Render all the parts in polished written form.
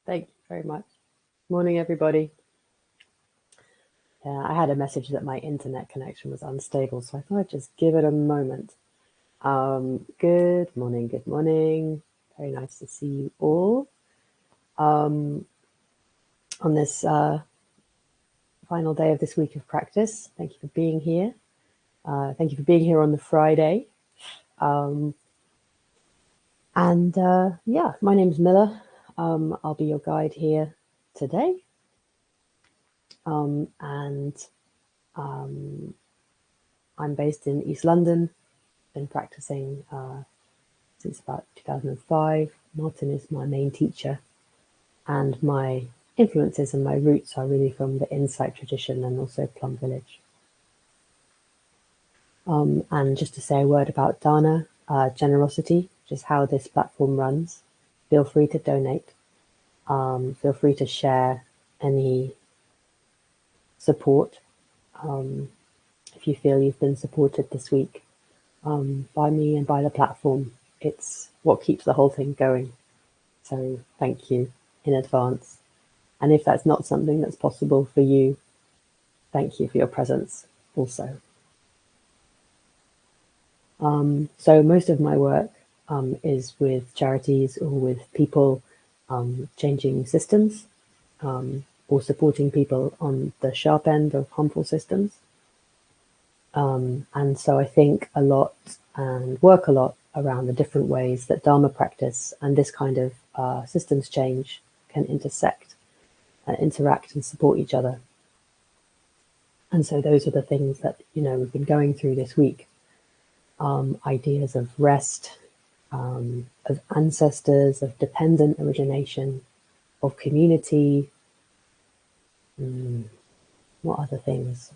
Thank you very much. Morning, everybody. I had a message that my internet connection was unstable, so I thought I'd just give it a moment. Good morning, good morning. Very nice to see you all on this final day of this week of practice. Thank you for being here. Thank you for being here on the Friday. Yeah, my name's Milla. I'll be your guide here today. I'm based in East London. Been practicing since about 2005. Martin is my main teacher, and my influences and my roots are really from the Insight tradition and also Plum Village. And just to say a word about Dana, generosity, which is how this platform runs. Feel free to donate. Feel free to share any support if you feel you've been supported this week by me and by the platform. It's what keeps the whole thing going. So thank you in advance. And if that's not something that's possible for you, thank you for your presence also. So most of my work is with charities or with people changing systems or supporting people on the sharp end of harmful systems. And so I think a lot and work a lot around the different ways that Dharma practice and this kind of systems change can intersect and interact and support each other. And so those are the things that, we've been going through this week. Ideas of rest, of ancestors, of dependent origination, of community. What other things?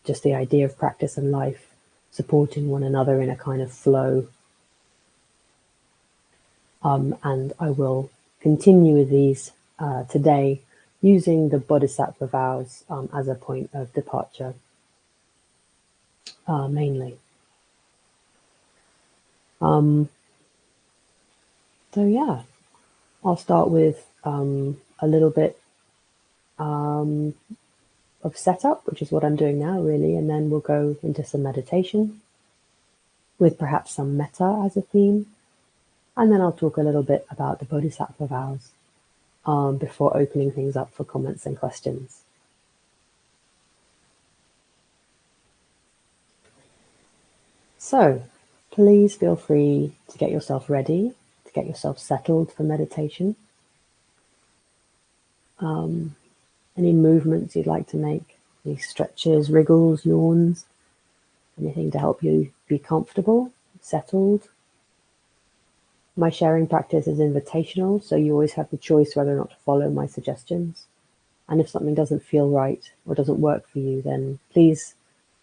Just the idea of practice and life, supporting one another in a kind of flow. And I will continue with these today using the Bodhisattva vows as a point of departure, mainly. So yeah, I'll start with a little bit of setup, which is what I'm doing now, really, and then we'll go into some meditation with perhaps some metta as a theme, and then I'll talk a little bit about the Bodhisattva vows before opening things up for comments and questions. So please feel free to get yourself ready, to get yourself settled for meditation. Any movements you'd like to make, any stretches, wriggles, yawns, anything to help you be comfortable, settled. My sharing practice is invitational, so you always have the choice whether or not to follow my suggestions. And if something doesn't feel right or doesn't work for you, then please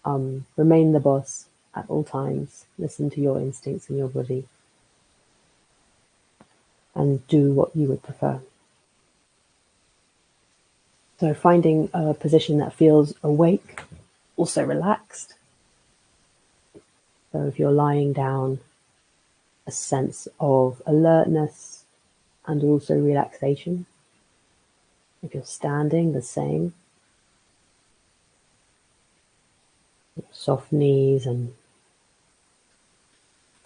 remain the boss at all times. Listen to your instincts and your body and do what you would prefer. So finding a position that feels awake, also relaxed. So if you're lying down, a sense of alertness and also relaxation. If you're standing, the same. Soft knees and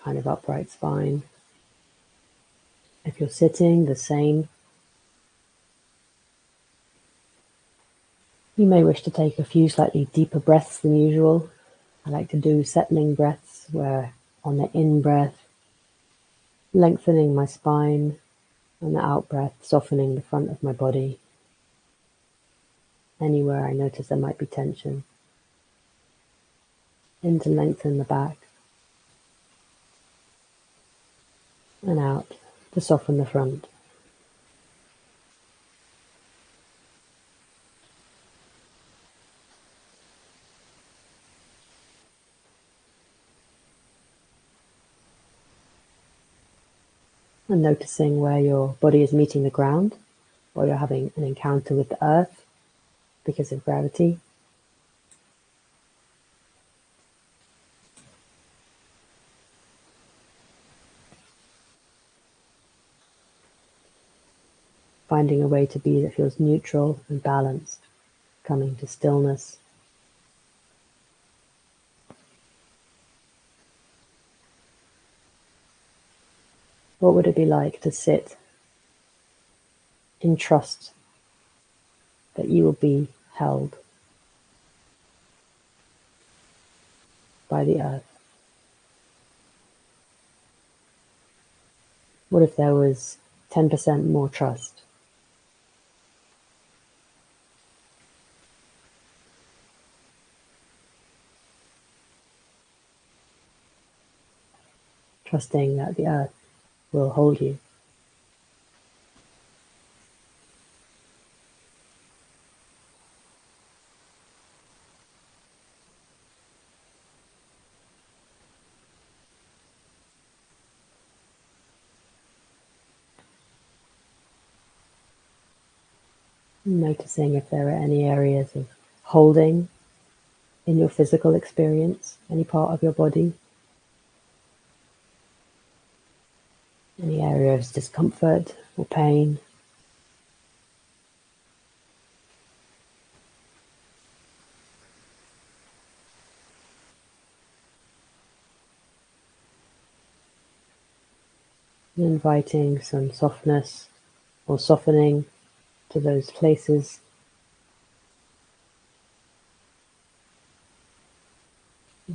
kind of upright spine. If you're sitting, the same. You may wish to take a few slightly deeper breaths than usual. I like to do settling breaths where on the in-breath, lengthening my spine, and the out-breath, softening the front of my body. Anywhere I notice there might be tension. In to lengthen the back, and out to soften the front. And noticing where your body is meeting the ground, or you're having an encounter with the earth because of gravity. finding a way to be that feels neutral and balanced, coming to stillness. What would it be like to sit in trust that you will be held by the earth? What if there was 10% more trust? Trusting that the earth will hold you. Noticing if there are any areas of holding in your physical experience, any part of your body, any area of discomfort or pain. And inviting some softness or softening to those places.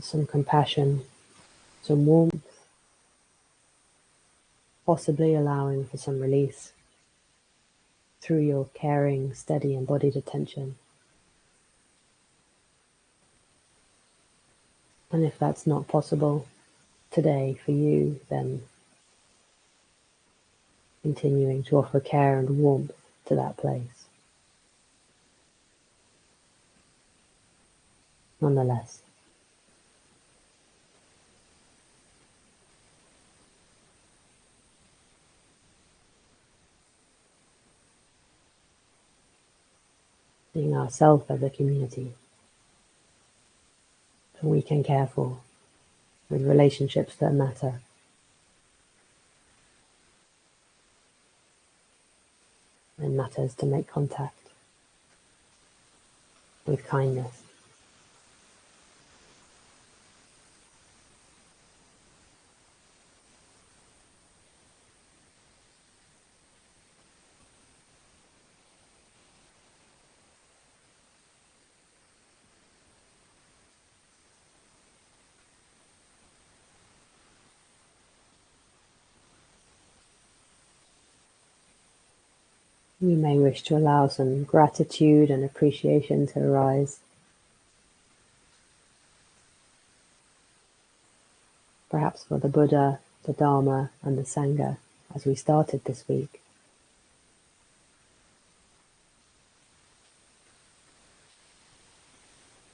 Some compassion, some warmth, possibly allowing for some release through your caring, steady, embodied attention. And if that's not possible today for you, then continuing to offer care and warmth to that place. Nonetheless, seeing ourselves as a community that we can care for, with relationships that matter, and matters to make contact with kindness. You may wish to allow some gratitude and appreciation to arise. Perhaps for the Buddha, the Dharma, and the Sangha as we started this week.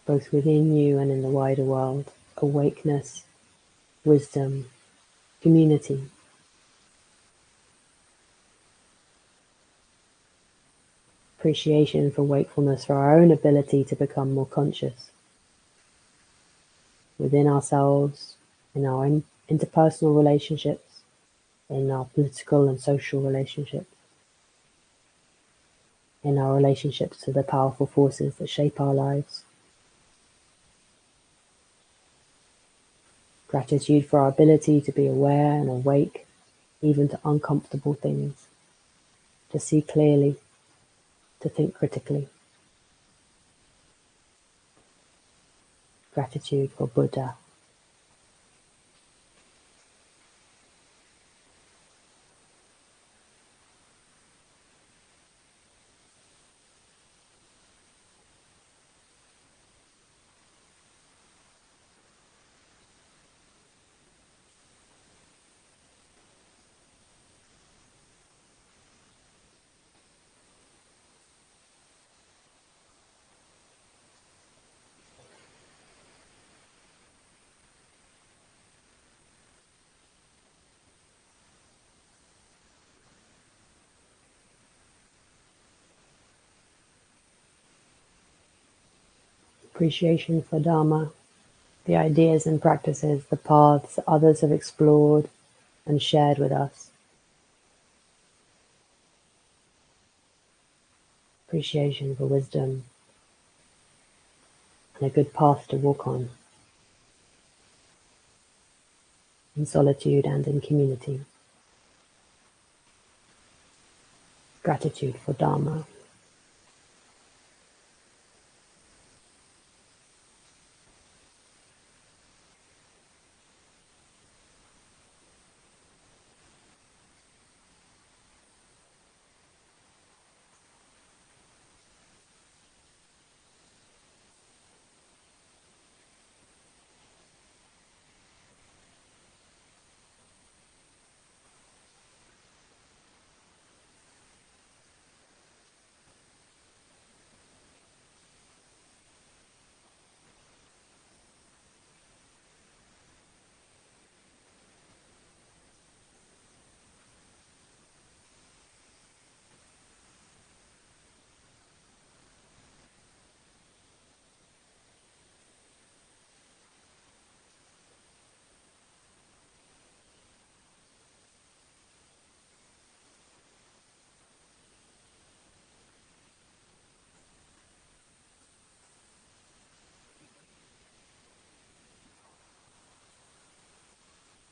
Both within you and in the wider world, awakeness, wisdom, community. Appreciation for wakefulness, for our own ability to become more conscious within ourselves, in our interpersonal relationships, in our political and social relationships, in our relationships to the powerful forces that shape our lives. Gratitude for our ability to be aware and awake, even to uncomfortable things, to see clearly, to think critically. Gratitude for Buddha. Appreciation for Dharma, the ideas and practices, the paths others have explored and shared with us. appreciation for wisdom and a good path to walk on, in solitude and in community. Gratitude for Dharma.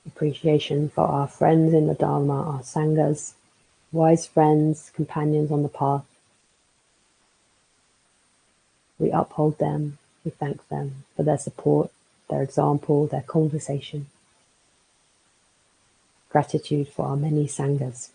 Appreciation for our friends in the Dharma, our Sanghas, wise friends, companions on the path. We uphold them, we thank them for their support, their example, their conversation. Gratitude for our many Sanghas.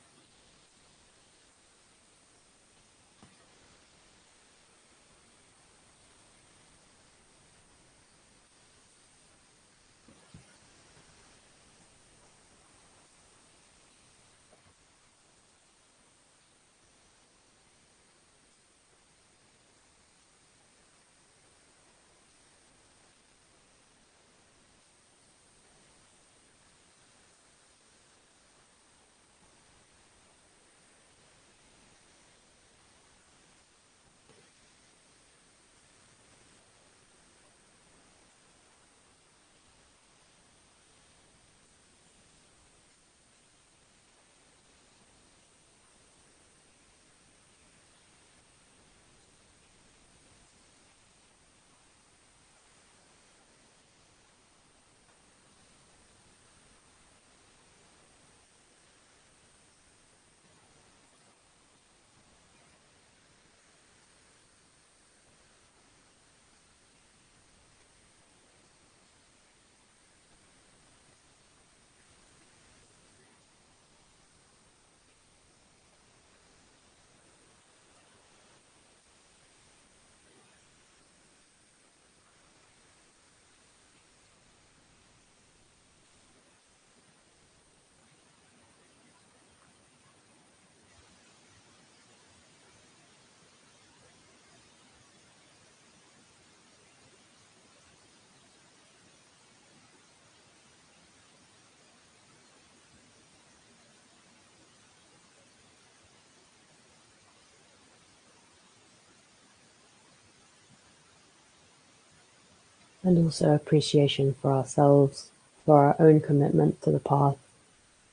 And also appreciation for ourselves, for our own commitment to the path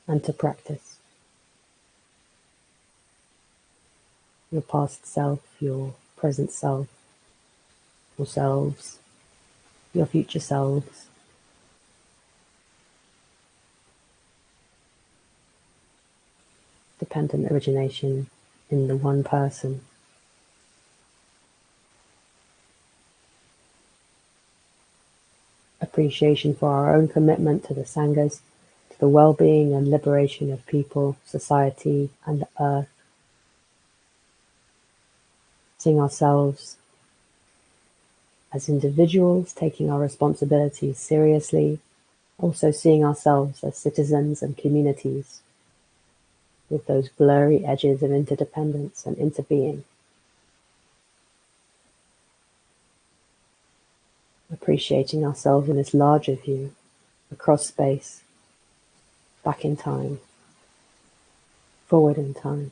and to practice. Your past self, your present self, yourselves, your future selves. Dependent origination in the one person. Appreciation for our own commitment to the Sanghas, to the well-being and liberation of people, society, and the earth. Seeing ourselves as individuals, taking our responsibilities seriously, also seeing ourselves as citizens and communities, with those blurry edges of interdependence and interbeing. Appreciating ourselves in this larger view, across space, back in time, forward in time,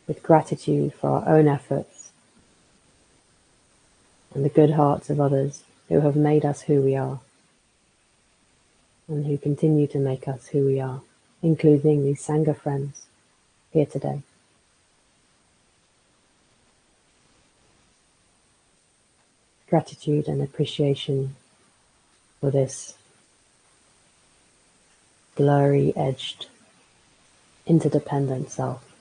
with gratitude for our own efforts and the good hearts of others who have made us who we are and who continue to make us who we are, including these Sangha friends here today. gratitude and appreciation for this blurry edged, interdependent self.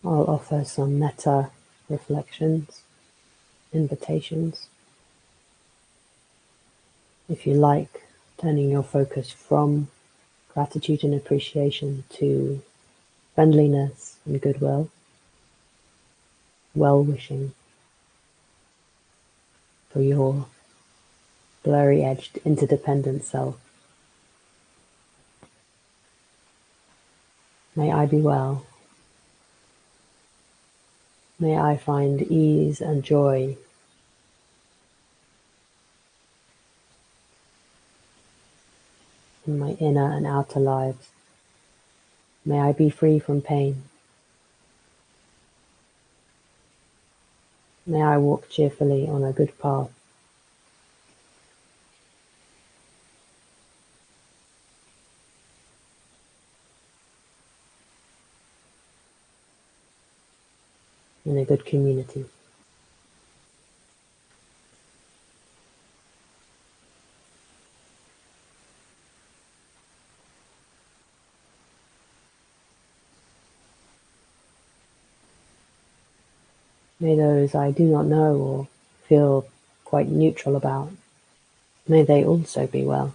I'll offer some metta reflections, invitations. If you like, turning your focus from gratitude and appreciation to friendliness and goodwill, well wishing for your blurry edged interdependent self. May I be well. May I find ease and joy in my inner and outer lives. May I be free from pain. May I walk cheerfully on a good path. In a good community. May those I do not know or feel quite neutral about, may they also be well.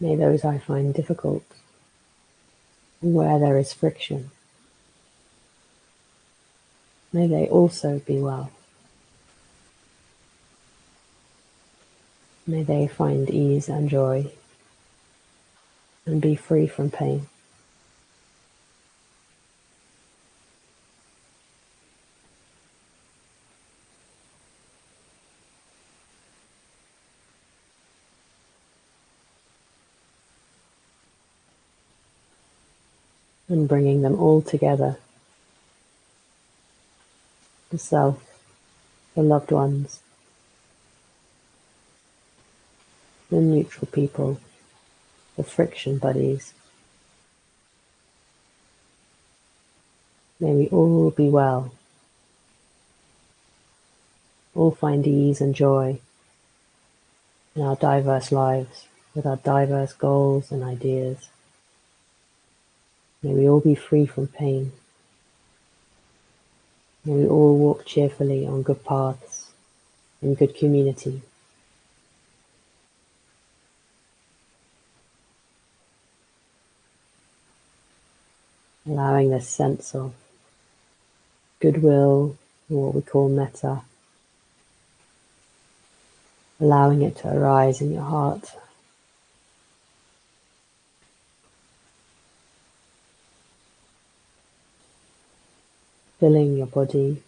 May those I find difficult, where there is friction, may they also be well. May they find ease and joy and be free from pain. And bringing them all together, the self, the loved ones, the neutral people, the friction buddies. May we all be well, all find ease and joy in our diverse lives with our diverse goals and ideas. May we all be free from pain. May we all walk cheerfully on good paths in good community. Allowing this sense of goodwill, or what we call metta, allowing it to arise in your heart. Filling your body,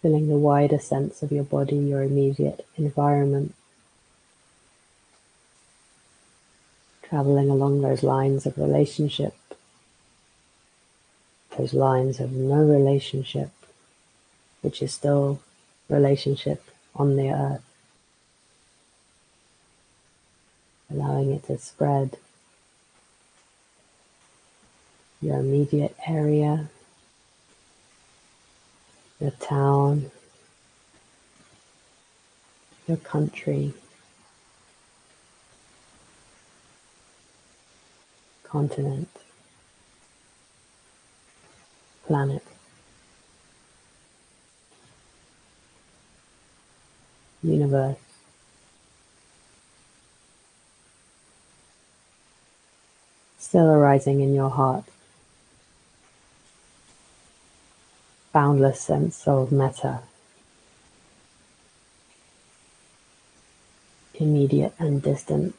filling the wider sense of your body, your immediate environment, traveling along those lines of relationship, those lines of no relationship, which is still relationship on the earth, allowing it to spread your immediate area, your town, your country, continent, planet, universe. Still arising in your heart, boundless sense of metta, immediate and distant,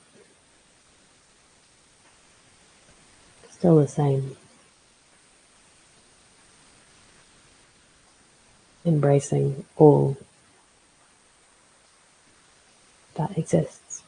still the same, embracing all that exists.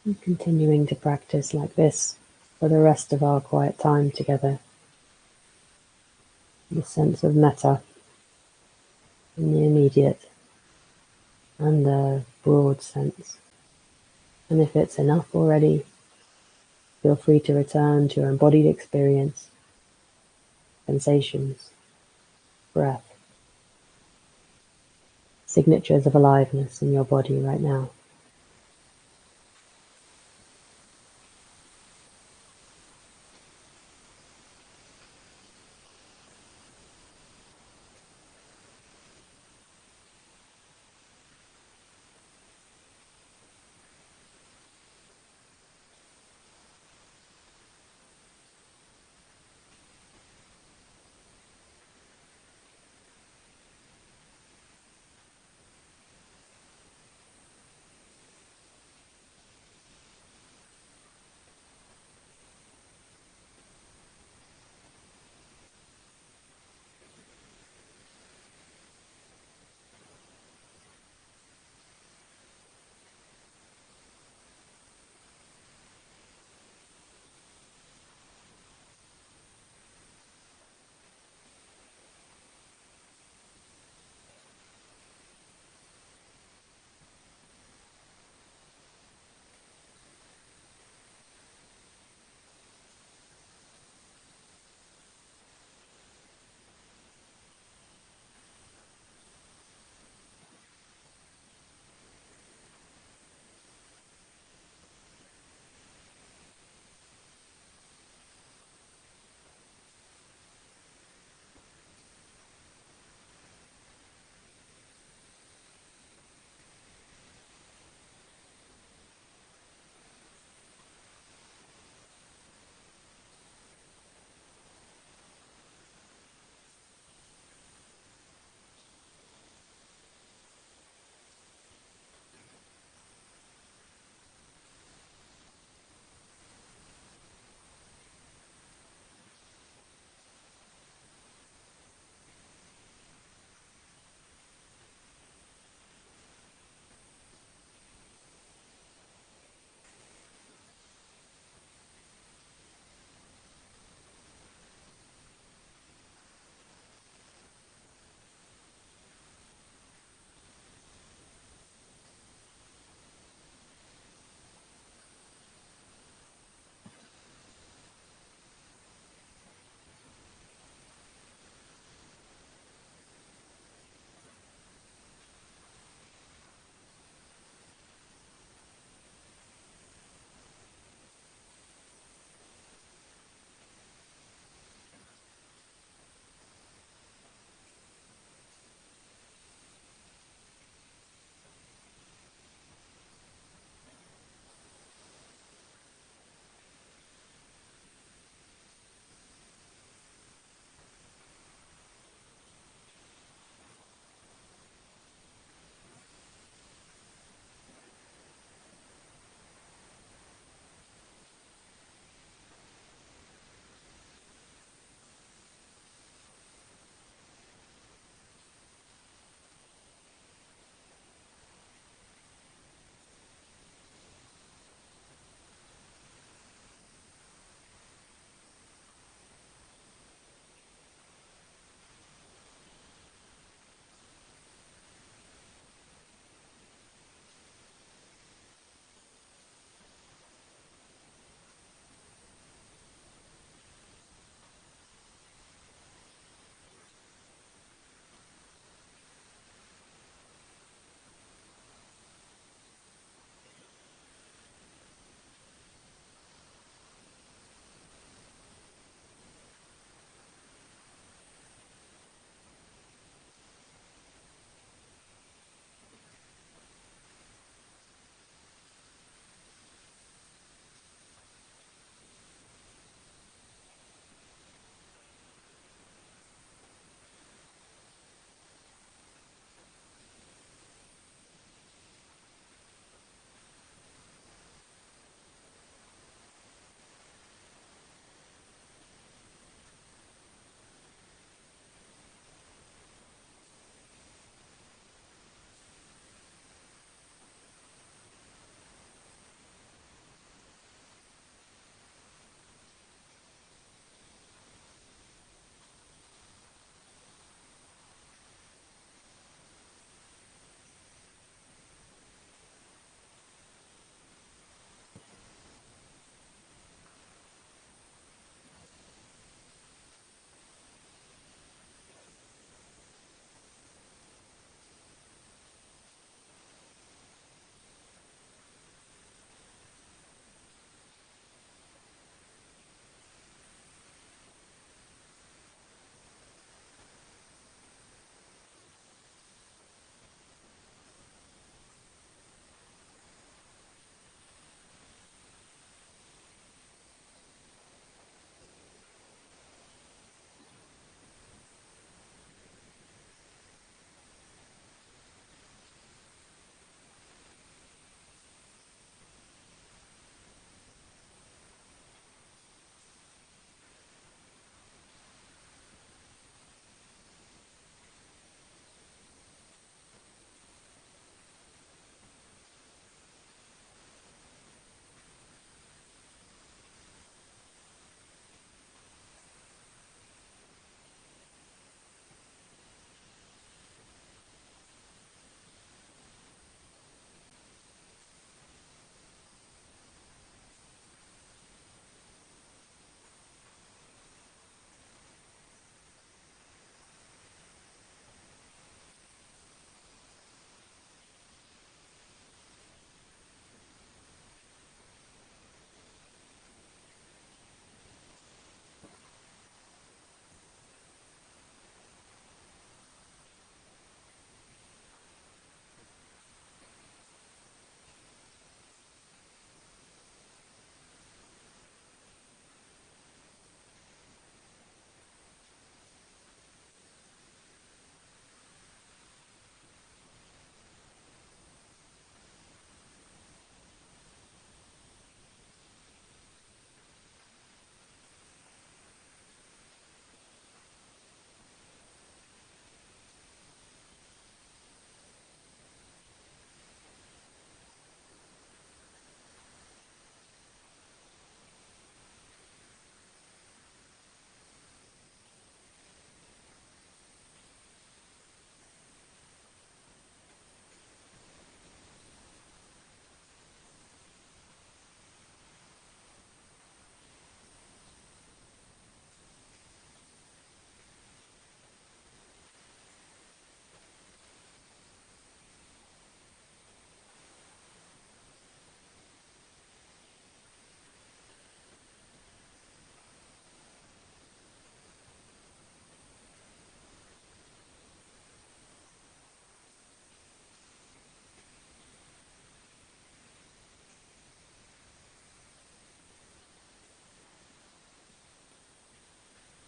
And continuing to practice like this for the rest of our quiet time together, the sense of metta in the immediate and the broad sense. And if it's enough already, feel free to return to your embodied experience, sensations, breath, signatures of aliveness in your body right now.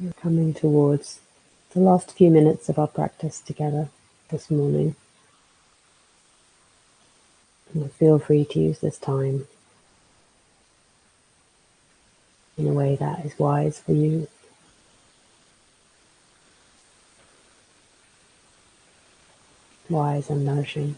We're coming towards the last few minutes of our practice together this morning. And feel free to use this time in a way that is wise for you. Wise and nourishing.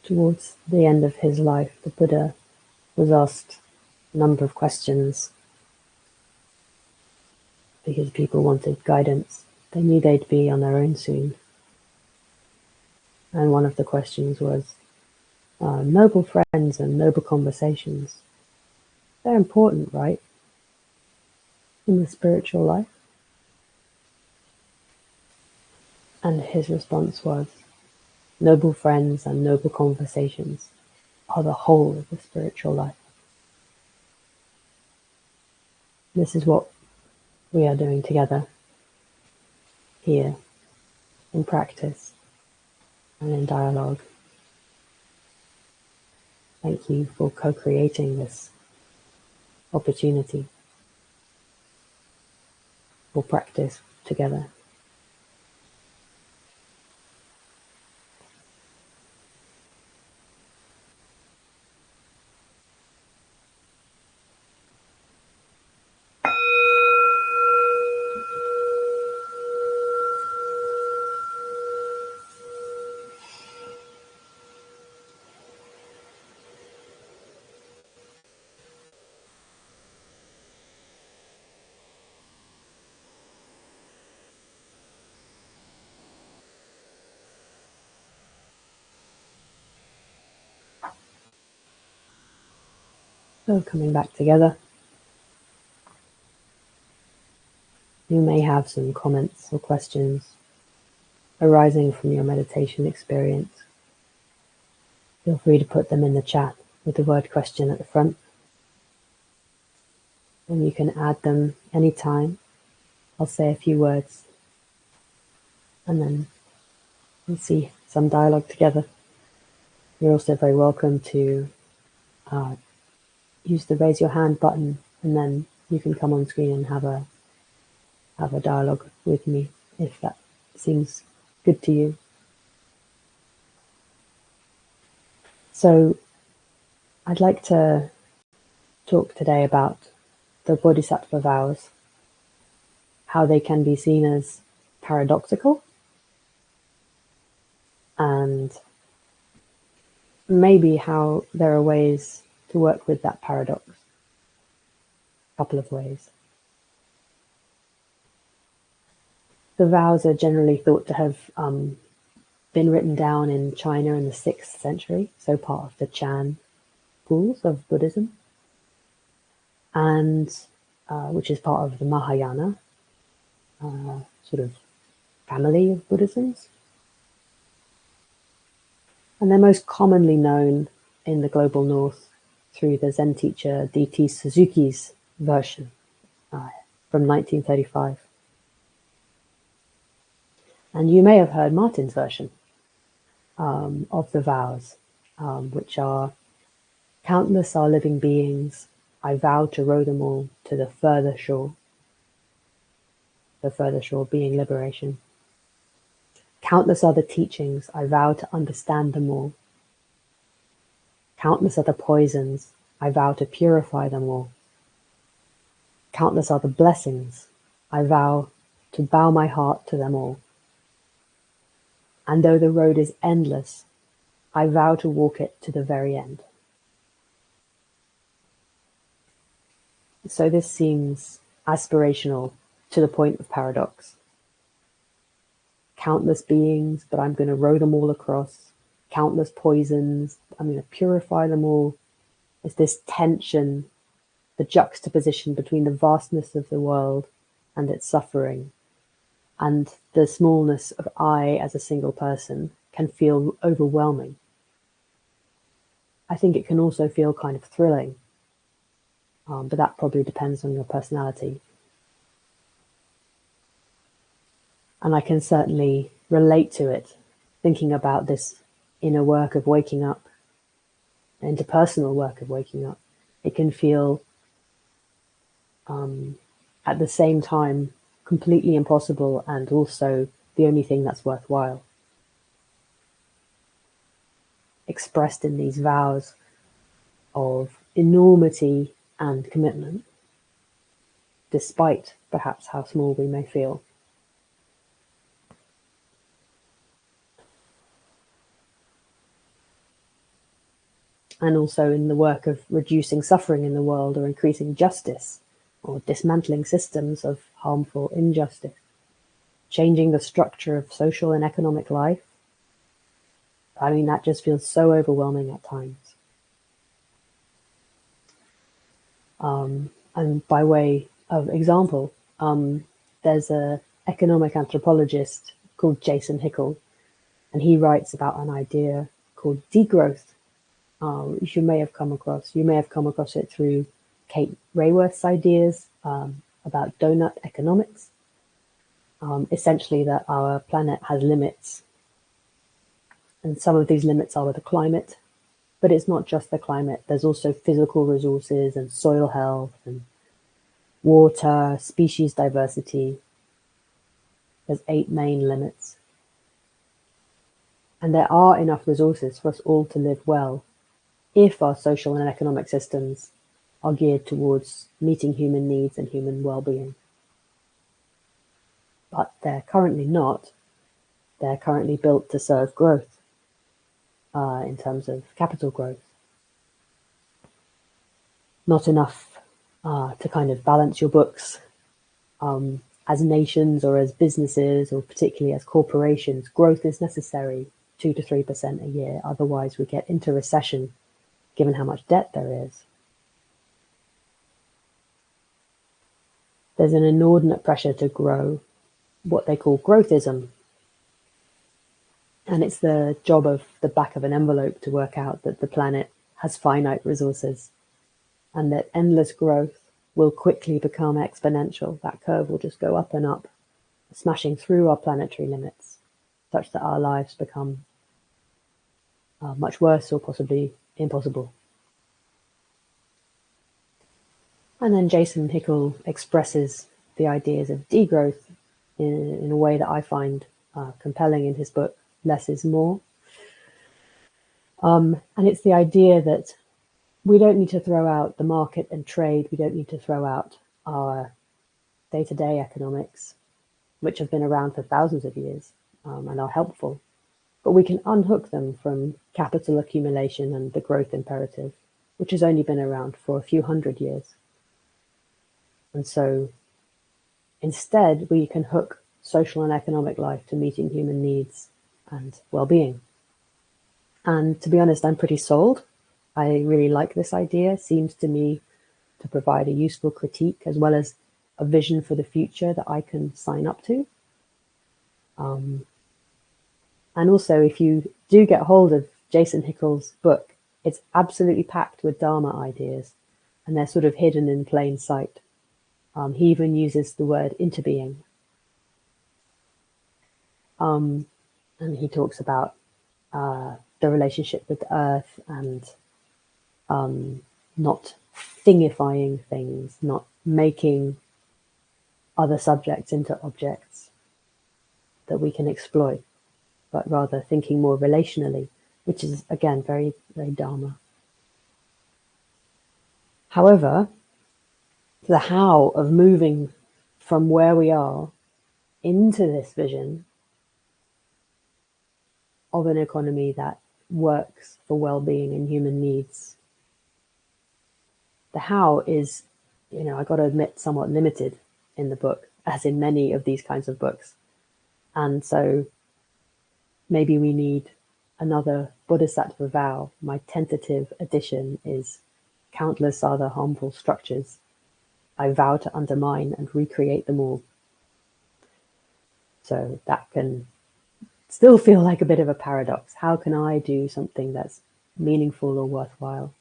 Towards the end of his life, the Buddha was asked a number of questions because people wanted guidance. They knew they'd be on their own soon. And one of the questions was, noble friends and noble conversations. They're important, right? In the spiritual life? And his response was, noble friends and noble conversations are the whole of the spiritual life. This is what we are doing together here in practice and in dialogue. Thank you for co-creating this opportunity for practice together. So coming back together, you may have some comments or questions arising from your meditation experience. Feel free to put them in the chat with the word question at the front. And you can add them anytime. I'll say a few words and then we'll see some dialogue together. You're also very welcome to use the raise your hand button and then you can come on screen and have a dialogue with me if that seems good to you. So I'd like to talk today about the Bodhisattva vows, how they can be seen as paradoxical, and maybe how there are ways to work with that paradox. A couple of ways. The vows are generally thought to have been written down in China in the 6th century, so part of the Chan schools of Buddhism, and which is part of the Mahayana sort of family of Buddhisms. And they're most commonly known in the global north through the Zen teacher D.T. Suzuki's version from 1935. And you may have heard Martin's version of the vows, which are: countless are living beings, I vow to row them all to the further shore being liberation. Countless are the teachings, I vow to understand them all. Countless are the poisons, I vow to purify them all. Countless are the blessings, I vow to bow my heart to them all. And though the road is endless, I vow to walk it to the very end. So this seems aspirational to the point of paradox. Countless beings, but I'm going to row them all across. Countless poisons, I'm going to purify them all. It's this tension, the juxtaposition between the vastness of the world and its suffering, and the smallness of I as a single person can feel overwhelming. I think it can also feel kind of thrilling, but that probably depends on your personality. And I can certainly relate to it, thinking about this inner work of waking up, interpersonal work of waking up. It can feel, at the same time, completely impossible and also the only thing that's worthwhile. Expressed in these vows of enormity and commitment, despite perhaps how small we may feel. And also in the work of reducing suffering in the world, or increasing justice, or dismantling systems of harmful injustice, changing the structure of social and economic life. I mean, that just feels so overwhelming at times. And by way of example, there's an economic anthropologist called Jason Hickel, and he writes about an idea called degrowth. You may have come across it through Kate Raworth's ideas about donut economics. Essentially that our planet has limits, and some of these limits are with the climate, but it's not just the climate. There's also physical resources and soil health and water, species diversity. There's 8 main limits. And there are enough resources for us all to live well if our social and economic systems are geared towards meeting human needs and human well-being. But they're currently not. They're currently built to serve growth in terms of capital growth. Not enough to kind of balance your books as nations or as businesses, or particularly as corporations. Growth is necessary, 2 to 3% a year. Otherwise we get into recession, given how much debt there is. There's an inordinate pressure to grow, what they call growthism. And it's the job of the back of an envelope to work out that the planet has finite resources and that endless growth will quickly become exponential. That curve will just go up and up, smashing through our planetary limits, such that our lives become much worse or possibly impossible. And then Jason Hickel expresses the ideas of degrowth in a way that I find compelling in his book, Less is More. And it's the idea that we don't need to throw out the market and trade. We don't need to throw out our day-to-day economics, which have been around for thousands of years and are helpful. But we can unhook them from capital accumulation and the growth imperative, which has only been around for a few hundred years. And so instead, we can hook social and economic life to meeting human needs and well-being. And to be honest, I'm pretty sold. I really like this idea. It seems to me to provide a useful critique as well as a vision for the future that I can sign up to. And also, if you do get hold of Jason Hickel's book, it's absolutely packed with Dharma ideas, and they're sort of hidden in plain sight. He even uses the word interbeing. And he talks about the relationship with the earth and not thingifying things, not making other subjects into objects that we can exploit, but rather thinking more relationally, which is, again, very, very Dharma. However, the how of moving from where we are into this vision of an economy that works for well-being and human needs, the how is, I got to admit, somewhat limited in the book, as in many of these kinds of books. And so maybe we need another Bodhisattva vow. My tentative addition is countless other harmful structures. I vow to undermine and recreate them all. So that can still feel like a bit of a paradox. How can I do something that's meaningful or worthwhile?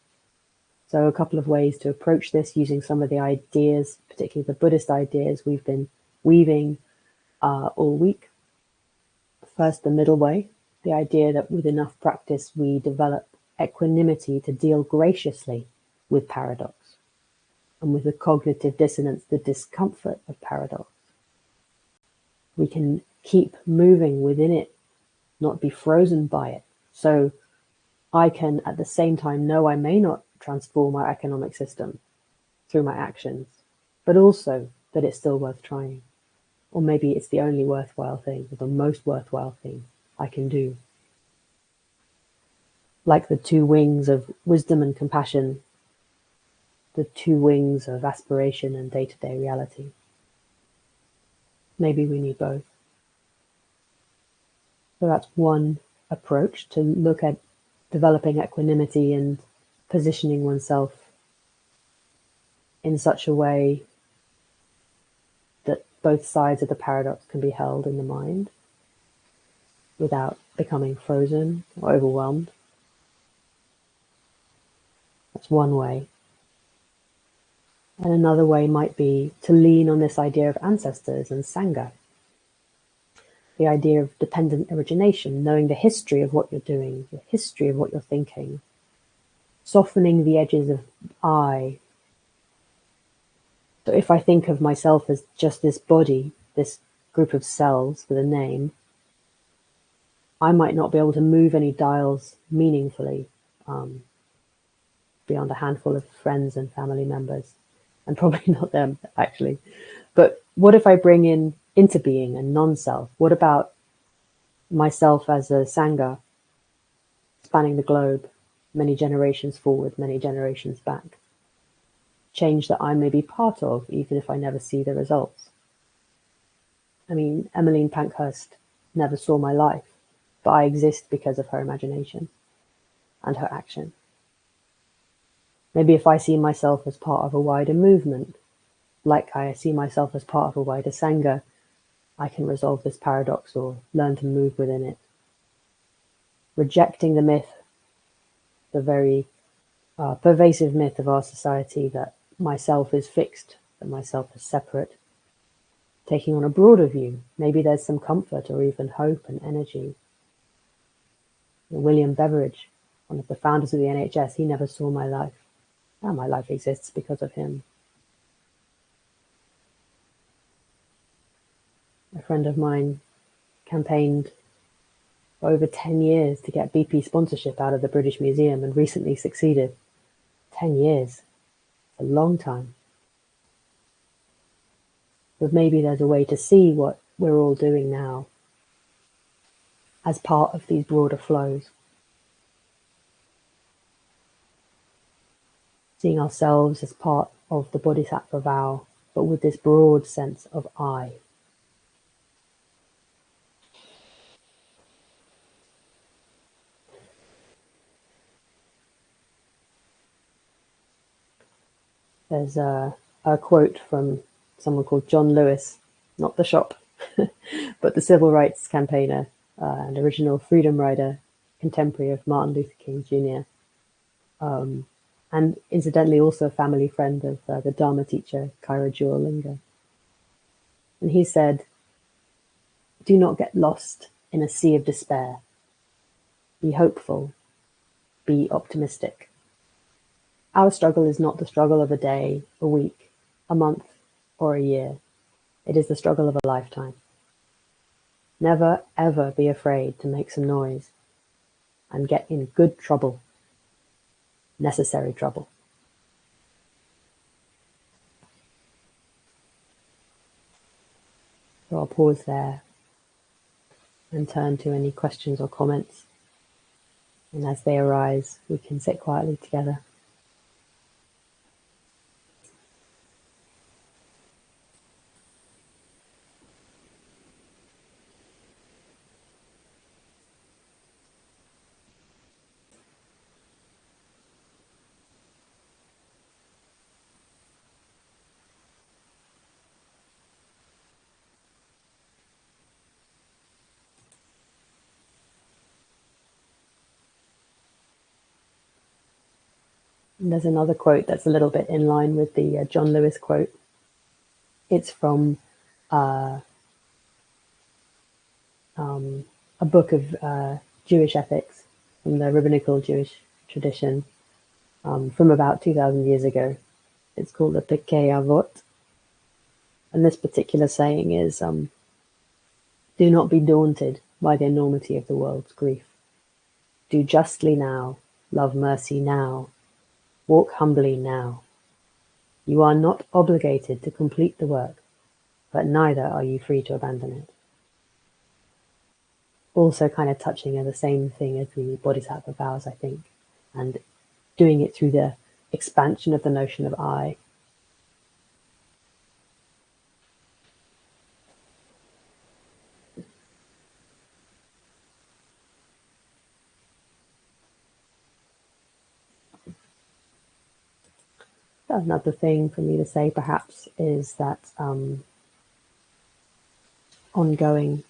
So a couple of ways to approach this using some of the ideas, particularly the Buddhist ideas we've been weaving all week. First, the middle way, the idea that with enough practice we develop equanimity to deal graciously with paradox and with the cognitive dissonance, the discomfort of paradox. We can keep moving within it, not be frozen by it. So I can at the same time know I may not transform our economic system through my actions, but also that it's still worth trying. Or maybe it's the only worthwhile thing, or the most worthwhile thing I can do. Like the two wings of wisdom and compassion, the two wings of aspiration and day-to-day reality. Maybe we need both. So that's one approach, to look at developing equanimity and positioning oneself in such a way that both sides of the paradox can be held in the mind without becoming frozen or overwhelmed. That's one way. And another way might be to lean on this idea of ancestors and Sangha. The idea of dependent origination, knowing the history of what you're doing, the history of what you're thinking, softening the edges of I. So if I think of myself as just this body, this group of cells with a name, I might not be able to move any dials meaningfully beyond a handful of friends and family members, and probably not them, actually. But what if I bring in interbeing and non-self? What about myself as a Sangha, spanning the globe, many generations forward, many generations back? Change that I may be part of, even if I never see the results. I mean, Emmeline Pankhurst never saw my life, but I exist because of her imagination and her action. Maybe if I see myself as part of a wider movement, like I see myself as part of a wider Sangha, I can resolve this paradox or learn to move within it. Rejecting the myth, the very pervasive myth of our society that myself is fixed, that myself is separate. Taking on a broader view, maybe there's some comfort or even hope and energy. William Beveridge, one of the founders of the NHS, he never saw my life. Oh, my life exists because of him. A friend of mine campaigned for over 10 years to get BP sponsorship out of the British Museum and recently succeeded. 10 years. A long time. But maybe there's a way to see what we're all doing now as part of these broader flows. Seeing ourselves as part of the Bodhisattva vow, but with this broad sense of I. There's a quote from someone called John Lewis, not the shop, but the civil rights campaigner and original freedom rider, contemporary of Martin Luther King Jr., and incidentally also a family friend of the Dharma teacher, Kaira Jewel. And he said, "Do not get lost in a sea of despair. Be hopeful. Be optimistic. Our struggle is not the struggle of a day, a week, a month, or a year. It is the struggle of a lifetime. Never, ever be afraid to make some noise and get in good trouble, necessary trouble." So I'll pause there and turn to any questions or comments. And as they arise, we can sit quietly together. And there's another quote that's a little bit in line with the John Lewis quote. It's from a book of Jewish ethics from the rabbinical Jewish tradition from about 2,000 years ago. It's called the Pirkei Avot. And this particular saying is, do not be daunted by the enormity of the world's grief. Do justly now, love mercy now, walk humbly now. You are not obligated to complete the work, but neither are you free to abandon it. Also kind of touching on the same thing as the Bodhisattva vows, I think, and doing it through the expansion of the notion of I. Another thing for me to say perhaps is that ongoing,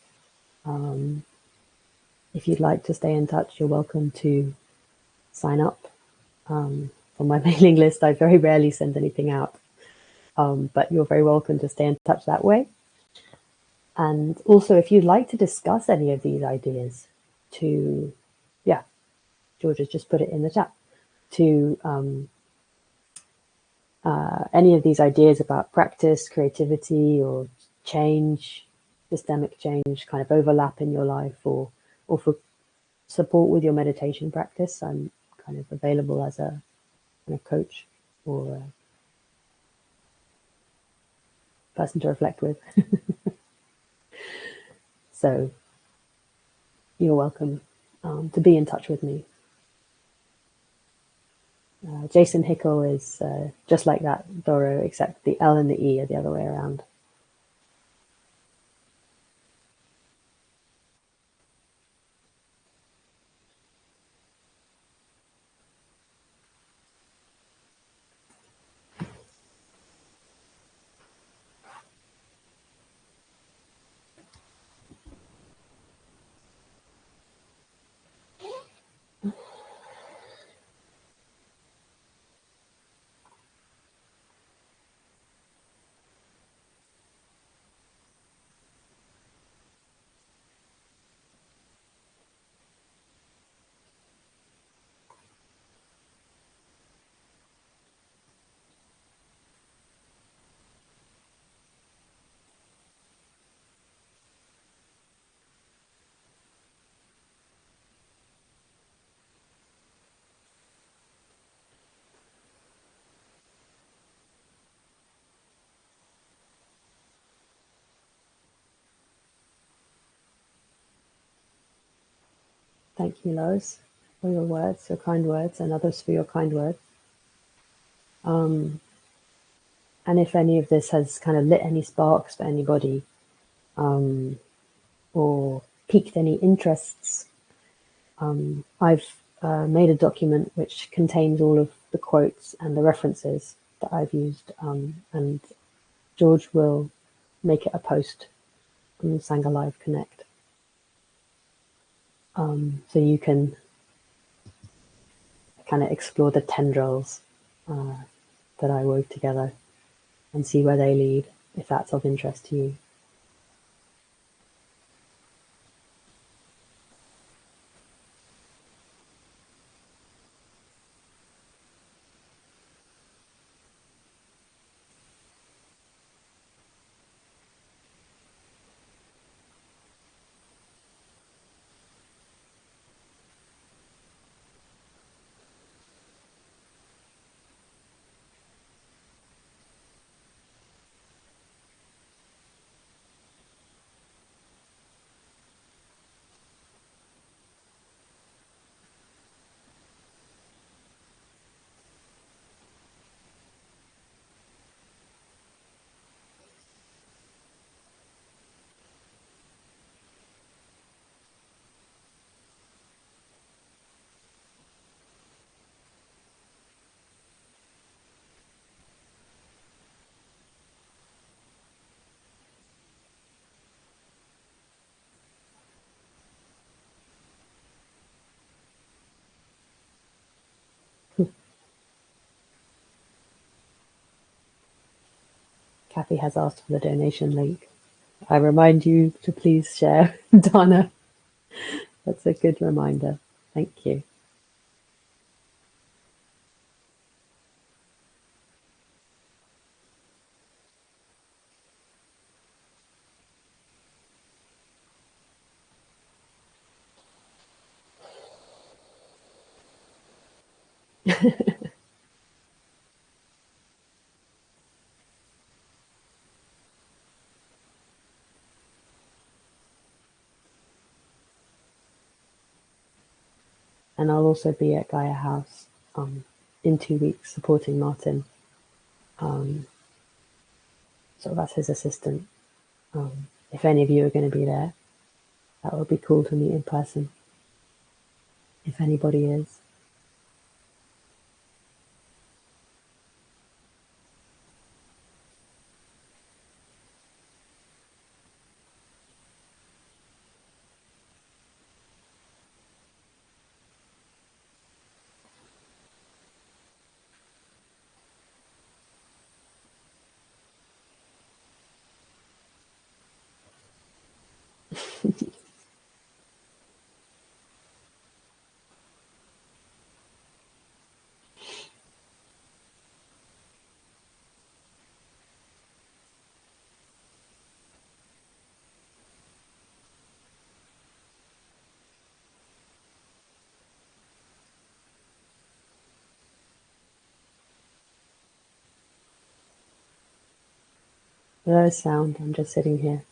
if you'd like to stay in touch, you're welcome to sign up on my mailing list. I very rarely send anything out, but you're very welcome to stay in touch that way. And also, if you'd like to discuss any of these ideas, to, yeah, George has just put it in the chat, to any of these ideas about practice, creativity, or change, systemic change, kind of overlap in your life, or for support with your meditation practice, I'm kind of available as a kind of coach or a person to reflect with. So you're welcome to be in touch with me. Jason Hickel is just like that, Doro, except the L and the E are the other way around. Thank you, Lois, for your words, your kind words, and others for your kind words. And if any of this has kind of lit any sparks for anybody, or piqued any interests, I've made a document which contains all of the quotes and the references that I've used, and George will make it a post on the Sangha Live Connect. So you can kind of explore the tendrils that I wove together and see where they lead, if that's of interest to you. Kathy has asked for the donation link. I remind you to please share, Donna. That's a good reminder. Thank you. And I'll also be at Gaia House in 2 weeks supporting Martin, sort of as his assistant. If any of you are going to be there, that would be cool to meet in person, if anybody is. No sound, I'm just sitting here.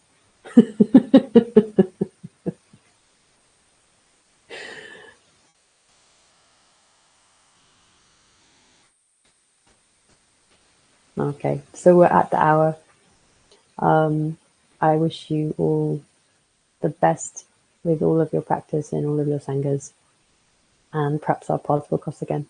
Okay, so we're at the hour. I wish you all the best with all of your practice and all of your sanghas, and perhaps our paths will cross again.